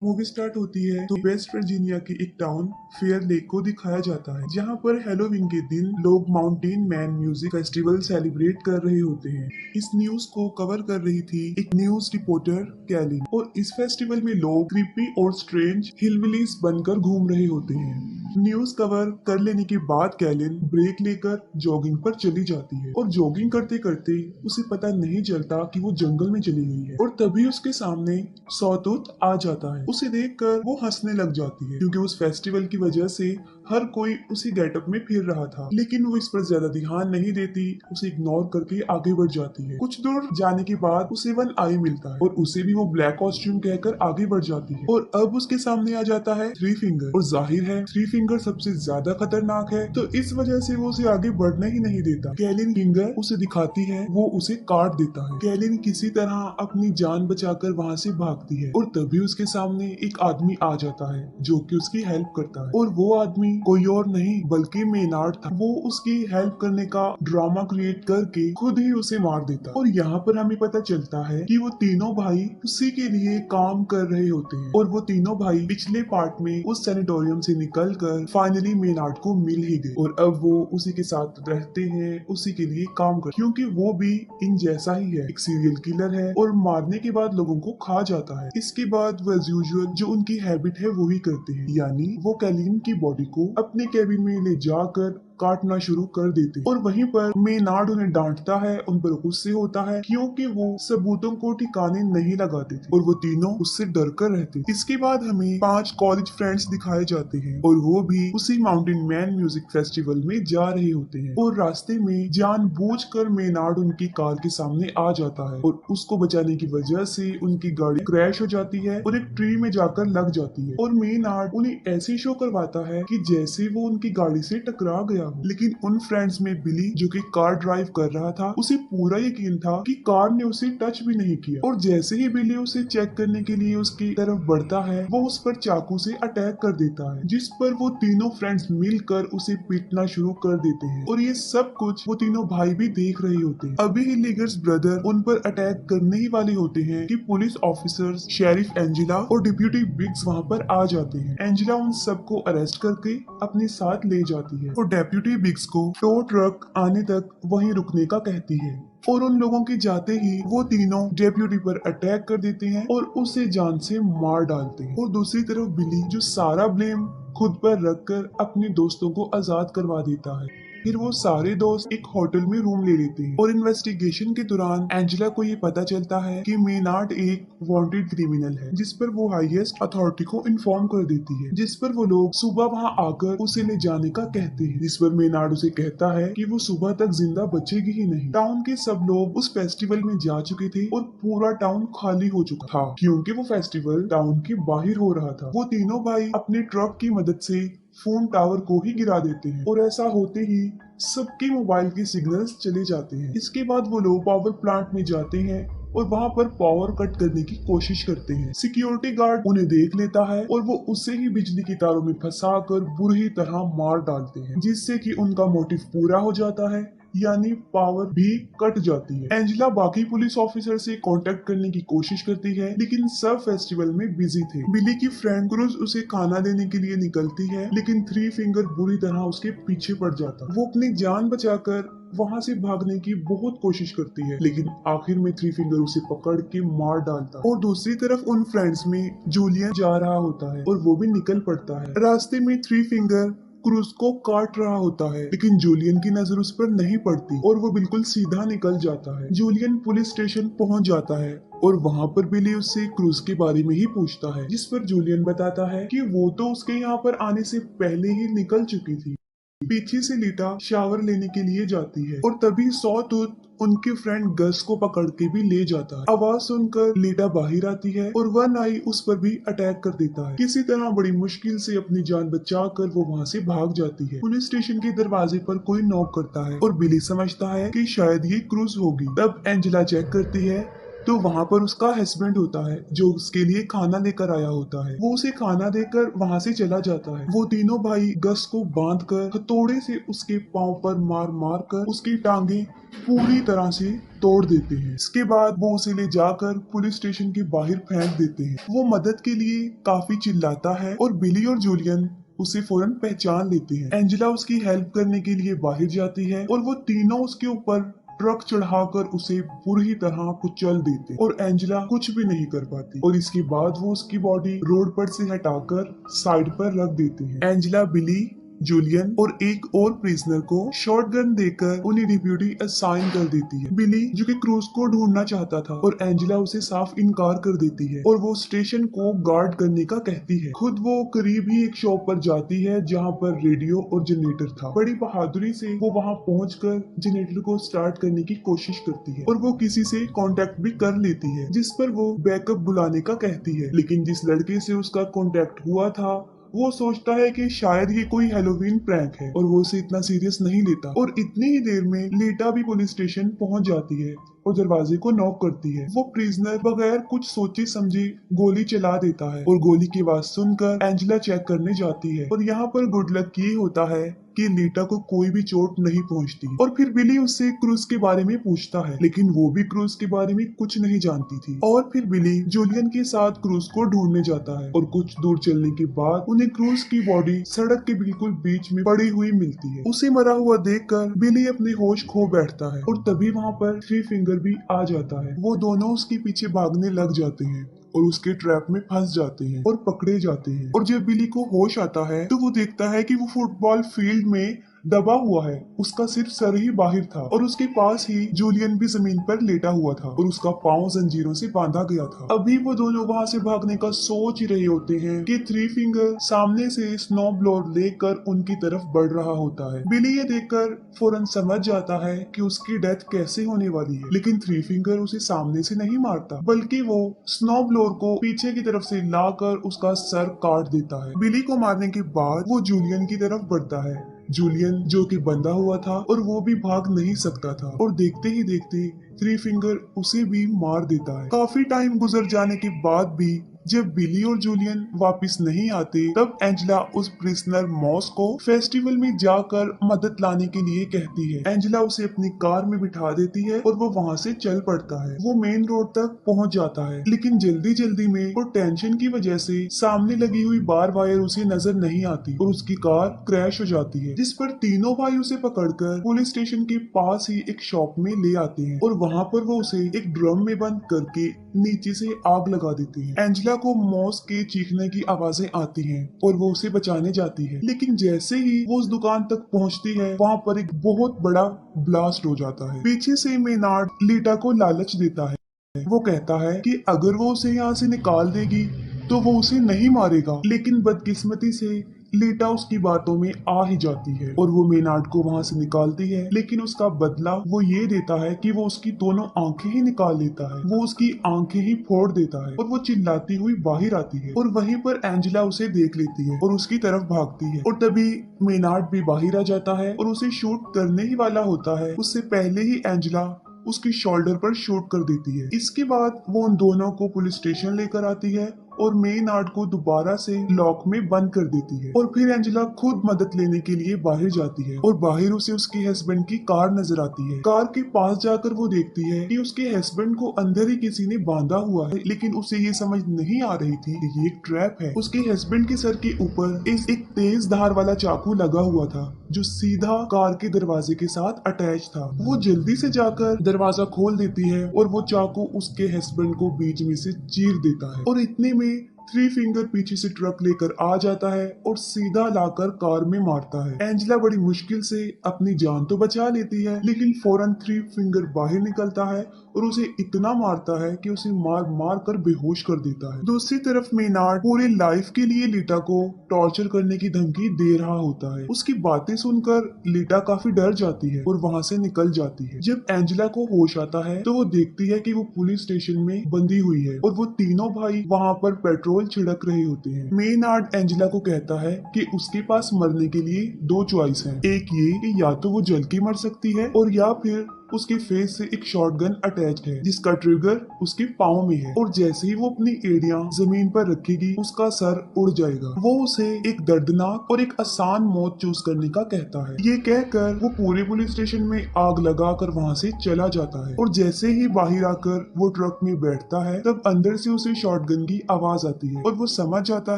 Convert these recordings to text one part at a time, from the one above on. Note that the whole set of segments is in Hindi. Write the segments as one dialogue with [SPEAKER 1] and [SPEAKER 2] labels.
[SPEAKER 1] मूवी स्टार्ट होती है तो वेस्ट वर्जीनिया के एक टाउन फेयर लेक को दिखाया जाता है, जहाँ पर हेलोवीन के दिन लोग mountain man music festival celebrate कर रहे होते हैं। इस न्यूज को कवर कर रही थी एक न्यूज रिपोर्टर कैलिन, और इस फेस्टिवल में लोग क्रीपी और स्ट्रेंज हिलबिलीज बनकर घूम रहे होते हैं। न्यूज कवर कर लेने के बाद कैलिन ब्रेक लेकर जॉगिंग पर चली जाती है, और जॉगिंग करते करते उसे पता नहीं चलता कि वो जंगल में चली गई है, और तभी उसके सामने सॉटूथ आ जाता है। उसे देखकर वो हंसने लग जाती है, क्योंकि उस फेस्टिवल की वजह से हर कोई उसी गेटअप में फिर रहा था। लेकिन वो इस पर ज्यादा ध्यान नहीं देती, उसे इग्नोर करके आगे बढ़ जाती है। कुछ दूर जाने के बाद उसे वन आई मिलता है, और उसे भी वो ब्लैक कॉस्ट्यूम कहकर आगे बढ़ जाती है, और अब उसके सामने आ जाता है थ्री फिंगर। और जाहिर है थ्री फिंगर सबसे ज्यादा खतरनाक है, तो इस वजह से वो उसे आगे बढ़ना ही नहीं देता। कैलिन फिंगर उसे दिखाती है, वो उसे काट देता है। कैलिन किसी तरह अपनी जान बचाकर वहाँ से भागती है, और तभी उसके सामने एक आदमी आ जाता है जो कि उसकी हेल्प करता है, और वो आदमी कोई और नहीं बल्कि मेनार्ड था। वो उसकी हेल्प करने का ड्रामा क्रिएट करके खुद ही उसे मार देता है। और यहाँ पर हमें पता चलता है कि वो तीनों भाई उसी के लिए काम कर रहे होते हैं, और वो तीनों भाई पिछले पार्ट में उस सैनिटोरियम से निकलकर फाइनली मेनार्ड को मिल ही गए, और अब वो उसी के साथ रहते हैं, उसी के लिए काम कर, क्योंकि वो भी इन जैसा ही है, एक सीरियल किलर है और मारने के बाद लोगों को खा जाता है। इसके बाद वो एज यूजुअल जो उनकी हैबिट है वो ही करते हैं, यानी वो कैलिन की बॉडी को अपने केबिन में ले जाकर काटना शुरू कर देते हैं। और वहीं पर मेनार्ड उन्हें डांटता है, उन पर गुस्से होता है, क्योंकि वो सबूतों को ठिकाने नहीं लगाते थे, और वो तीनों उससे डर कर रहते। इसके बाद हमें 5 कॉलेज फ्रेंड्स दिखाए जाते हैं, और वो भी उसी माउंटेन मैन म्यूजिक फेस्टिवल में जा रहे होते हैं, और रास्ते में जानबूझकर मेनार्ड उनकी कार के सामने आ जाता है, और उसको बचाने की वजह से उनकी गाड़ी क्रैश हो जाती है और एक ट्री में जाकर लग जाती है। और मेनार्ड उन्हें ऐसे शो करवाता है कि जैसे वो उनकी गाड़ी से टकरा गया हो। लेकिन उन फ्रेंड्स में बिली, जो कि कार ड्राइव कर रहा था, उसे पूरा यकीन था कि कार ने उसे टच भी नहीं किया, और जैसे ही बिली उसे चेक करने के लिए उसकी तरफ बढ़ता है, वो उस पर चाकू से अटैक कर देता है, जिस पर वो तीनों फ्रेंड्स मिलकर उसे पीटना शुरू कर देते हैं। और ये सब कुछ वो तीनों भाई भी देख रहे होते हैं। अभी ही लीगर्स ब्रदर उन पर अटैक करने ही वाले होते हैं कि पुलिस ऑफिसर्स, शेरिफ एंजेला और डिप्यूटी बिग्स वहाँ पर आ जाते हैं। एंजेला उन सबको अरेस्ट करके अपने साथ ले जाती है, और डेप्यूटी बिग्स को टो ट्रक आने तक वहीं रुकने का कहती है, और उन लोगों के जाते ही वो तीनों डेप्यूटी पर अटैक कर देते हैं और उसे जान से मार डालते हैं। और दूसरी तरफ बिली, जो सारा ब्लेम खुद पर रखकर अपने दोस्तों को आजाद करवा देता है। फिर वो सारे दोस्त एक होटल में रूम ले लेते हैं, और इन्वेस्टिगेशन के दौरान एंजेला को ये पता चलता है कि मेनार्ड एक वांटेड क्रिमिनल है, जिस पर वो हाईएस्ट अथॉरिटी को इन्फॉर्म कर देती है, जिस पर वो लोग सुबह वहाँ आकर उसे ले जाने का कहते हैं, जिस पर मेनार्ड उसे कहता है कि वो सुबह तक जिंदा बचेगी ही नहीं। टाउन के सब लोग उस फेस्टिवल में जा चुके थे, और पूरा टाउन खाली हो चुका था, क्योंकि वो फेस्टिवल टाउन के बाहर हो रहा था। वो तीनों भाई अपने ट्रक की मदद से फोन टावर को ही गिरा देते हैं, और ऐसा होते ही सबके मोबाइल के सिग्नल्स चले जाते हैं। इसके बाद वो लोग पावर प्लांट में जाते हैं, और वहाँ पर पावर कट करने की कोशिश करते हैं। सिक्योरिटी गार्ड उन्हें देख लेता है, और वो उसे ही बिजली की तारों में फंसाकर बुरी तरह मार डालते हैं, जिससे कि उनका मोटिव पूरा हो जाता है, यानी पावर भी कट जाती है। एंजेला बाकी पुलिस ऑफिसर से कांटेक्ट करने की कोशिश करती है, लेकिन सब फेस्टिवल में बिजी थे। बिली की फ्रेंड क्रूज उसे खाना देने के लिए निकलती है, लेकिन थ्री फिंगर बुरी तरह उसके पीछे पड़ जाता। वो अपनी जान बचाकर वहाँ से भागने की बहुत कोशिश करती है, लेकिन आखिर में थ्री फिंगर उसे पकड़ के मार डालता है। और दूसरी तरफ उन फ्रेंड्स में जूलियन जा रहा होता है, और वो भी निकल पड़ता है। रास्ते में थ्री फिंगर क्रूज को काट रहा होता है, लेकिन जूलियन की नजर उस पर नहीं पड़ती, और वो बिल्कुल सीधा निकल जाता है। जूलियन पुलिस स्टेशन पहुंच जाता है, और वहाँ पर बिली उससे क्रूज के बारे में ही पूछता है, जिस पर जूलियन बताता है कि वो तो उसके यहाँ पर आने से पहले ही निकल चुकी थी। पीछे से लीटा शावर लेने के लिए जाती है, और तभी सॉटूथ उनके फ्रेंड गस को पकड़ के भी ले जाता है। आवाज सुनकर लीटा बाहर आती है, और वन आई उस पर भी अटैक कर देता है। किसी तरह बड़ी मुश्किल से अपनी जान बचाकर वो वहाँ से भाग जाती है। पुलिस स्टेशन के दरवाजे पर कोई नॉक करता है, और बिली समझता है कि शायद ये क्रूज होगी। तब एंजेला चेक करती है तो वहाँ पर उसका हस्बैंड होता है जो उसके लिए खाना लेकर आया होता है। वो उसे खाना देकर वहाँ से चला जाता है। वो तीनों भाई गस को बांधकर हथौड़े से उसके पाँव पर मार मार कर उसकी टांगे पूरी तरह से तोड़ देते हैं। इसके बाद वो उसे ले जाकर पुलिस स्टेशन के बाहर फेंक देते हैं। वो मदद के लिए काफी चिल्लाता है और बिली और जूलियन उसे फौरन पहचान लेते हैं। एंजेला उसकी हेल्प करने के लिए बाहर जाती है और वो तीनों उसके ऊपर ट्रक चढ़ाकर उसे बुरी तरह कुचल देते हैं और एंजेला कुछ भी नहीं कर पाती। और इसके बाद वो उसकी बॉडी रोड पर से हटाकर साइड पर रख देते हैं। एंजेला बिली, जूलियन और एक और प्रिजनर को शॉटगन देकर उन्हें डिप्यूटी असाइन कर देती है। बिली जो कि क्रूज को ढूंढना चाहता था और एंजेला उसे साफ इनकार कर देती है और वो स्टेशन को गार्ड करने का कहती है। खुद वो करीब ही एक शॉप पर जाती है जहाँ पर रेडियो और जनरेटर था। बड़ी बहादुरी से वो वहाँ पहुंचकर जनरेटर को स्टार्ट करने की कोशिश करती है और वो किसी से कांटेक्ट भी कर लेती है जिस पर वो बैकअप बुलाने का कहती है। लेकिन जिस लड़के से उसका कांटेक्ट हुआ था वो सोचता है कि शायद ये कोई हेलोवीन प्रैंक है और वो उसे इतना सीरियस नहीं लेता। और इतनी ही देर में लीटा भी पुलिस स्टेशन पहुंच जाती है और दरवाजे को नॉक करती है। वो प्रिजनर बगैर कुछ सोचे समझे गोली चला देता है और गोली की आवाज सुनकर एंजेला चेक करने जाती है और यहाँ पर गुड लक ये होता है कि लीटा को कोई भी चोट नहीं पहुंचती। और फिर बिली उससे क्रूज के बारे में पूछता है लेकिन वो भी क्रूज के बारे में कुछ नहीं जानती थी। और फिर बिली जूलियन के साथ क्रूज को ढूंढने जाता है और कुछ दूर चलने के बाद उन्हें क्रूज की बॉडी सड़क के बिल्कुल बीच में पड़ी हुई मिलती है। उसे मरा हुआ देखकर बिली अपने होश खो बैठता है और तभी वहाँ पर थ्री फिंगर भी आ जाता है। वो दोनों उसके पीछे भागने लग जाते हैं और उसके ट्रैप में फंस जाते हैं और पकड़े जाते हैं। और जब बिली को होश आता है तो वो देखता है कि वो फुटबॉल फील्ड में दबा हुआ है, उसका सिर्फ सर ही बाहर था और उसके पास ही जूलियन भी जमीन पर लेटा हुआ था और उसका पाँव जंजीरों से बांधा गया था। अभी वो दोनों वहाँ से भागने का सोच ही रहे होते हैं कि थ्री फिंगर सामने से स्नो ब्लोअर लेकर उनकी तरफ बढ़ रहा होता है। बिली ये देखकर फौरन समझ जाता है कि उसकी डेथ कैसे होने वाली है, लेकिन थ्री फिंगर उसे सामने से नहीं मारता बल्कि वो स्नो ब्लोअर को पीछे की तरफ से लाकर उसका सर काट देता है। बिली को मारने के बाद वो जूलियन की तरफ बढ़ता है। जूलियन जो कि बंधा हुआ था और वो भी भाग नहीं सकता था और देखते ही देखते थ्री फिंगर उसे भी मार देता है। काफी टाइम गुजर जाने के बाद भी जब बिली और जूलियन वापस नहीं आते तब एंजेला उस प्रिजनर मॉस को फेस्टिवल में जाकर मदद लाने के लिए कहती है। एंजेला उसे अपनी कार में बिठा देती है और वो वहाँ से चल पड़ता है। वो मेन रोड तक पहुँच जाता है लेकिन जल्दी जल्दी में और टेंशन की वजह से सामने लगी हुई बार वायर उसे नजर नहीं आती और उसकी कार क्रैश हो जाती है, जिस पर तीनों भाई उसे पकड़कर पुलिस स्टेशन के पास ही एक शॉप में ले आते हैं और वहाँ पर वो उसे एक ड्रम में बंद करके नीचे से आग लगा देते हैं। एंजेला को मॉस के चीखने की आवाजें आती हैं और वो उसे बचाने जाती है, लेकिन जैसे ही वो उस दुकान तक पहुंचती है वहाँ पर एक बहुत बड़ा ब्लास्ट हो जाता है। पीछे से मेनार्ड लीटा को लालच देता है। वो कहता है कि अगर वो उसे यहाँ से निकाल देगी तो वो उसे नहीं मारेगा, लेकिन बदकिस्मती से लीटा उसकी बातों में आ ही जाती है और वो मेनार्ड को वहाँ से निकालती है, लेकिन उसका बदला वो ये देता है कि वो उसकी दोनों आंखें ही निकाल लेता है। वो उसकी आंखें ही फोड़ देता है और वो चिल्लाती हुई बाहर आती है और वहीं पर एंजेला उसे देख लेती है और उसकी तरफ भागती है और तभी मेनार्ड भी बाहर आ जाता है और उसे शूट करने ही वाला होता है। उससे पहले ही एंजेला उसकी शोल्डर पर शूट कर देती है। इसके बाद वो उन दोनों को पुलिस स्टेशन लेकर आती है और मेनार्ड को दोबारा से लॉक में बंद कर देती है और फिर एंजेला खुद मदद लेने के लिए बाहर जाती है और बाहर उसे उसके हस्बैंड की कार नजर आती है। कार के पास जाकर वो देखती है कि उसके हस्बैंड को अंदर ही किसी ने बांधा हुआ है, लेकिन उसे ये समझ नहीं आ रही थी कि ये एक ट्रैप है। उसके हस्बैंड के सर के ऊपर एक तेज धार वाला चाकू लगा हुआ था जो सीधा कार के दरवाजे के साथ अटैच था। वो जल्दी से जाकर दरवाजा खोल देती है और वो चाकू उसके हस्बैंड को बीच में से चीर देता है और इतने में थ्री फिंगर पीछे से ट्रक लेकर आ जाता है और सीधा लाकर कार में मारता है। एंजेला बड़ी मुश्किल से अपनी जान तो बचा लेती है, लेकिन फौरन थ्री फिंगर बाहर निकलता है और उसे इतना मारता है कि उसे मार मार कर बेहोश कर देता है। दूसरी तरफ मेनार्ड पूरी लाइफ के लिए लीटा को टॉर्चर करने की धमकी दे रहा होता है। उसकी बातें सुनकर लीटा काफी डर जाती है और वहाँ से निकल जाती है। जब एंजेला को होश आता है तो वो देखती है कि वो पुलिस स्टेशन में बंधी हुई है और वो तीनों भाई वहाँ पर पेट्रोल छिड़क रहे होते हैं। मेनार्ड एंजेला को कहता है कि उसके पास मरने के लिए दो चॉइस हैं। एक ये कि या तो वो जल के मर सकती है और या फिर उसके फेस से एक शॉटगन अटैच्ड है जिसका ट्रिगर उसके पाँव में है और जैसे ही वो अपनी एड़ियां जमीन पर रखेगी उसका सर उड़ जाएगा। वो उसे एक दर्दनाक और एक आसान मौत चूज करने का कहता है। ये कहकर वो पूरे पुलिस स्टेशन में आग लगाकर वहाँ से चला जाता है और जैसे ही बाहर आकर वो ट्रक में बैठता है तब अंदर से उसे शॉटगन की आवाज आती है और वो समझ जाता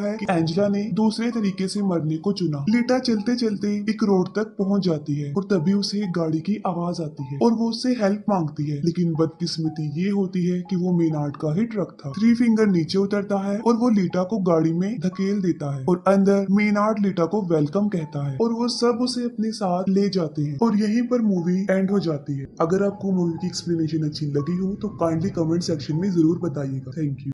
[SPEAKER 1] है कि एंजेला ने दूसरे तरीके से मरने को चुना। लीटा चलते चलते एक रोड तक पहुंच जाती है और तभी उसे एक गाड़ी की आवाज आती है और वो उससे हेल्प मांगती है, लेकिन बदकिस्मती ये होती है कि वो मेनार्ड का ही ट्रक था। थ्री फिंगर नीचे उतरता है और वो लीटा को गाड़ी में धकेल देता है और अंदर मेनार्ड लीटा को वेलकम कहता है और वो सब उसे अपने साथ ले जाते हैं और यहीं पर मूवी एंड हो जाती है। अगर आपको मूवी की एक्सप्लेनेशन अच्छी लगी हो तो काइंडली कमेंट सेक्शन में जरूर बताइएगा। Thank you.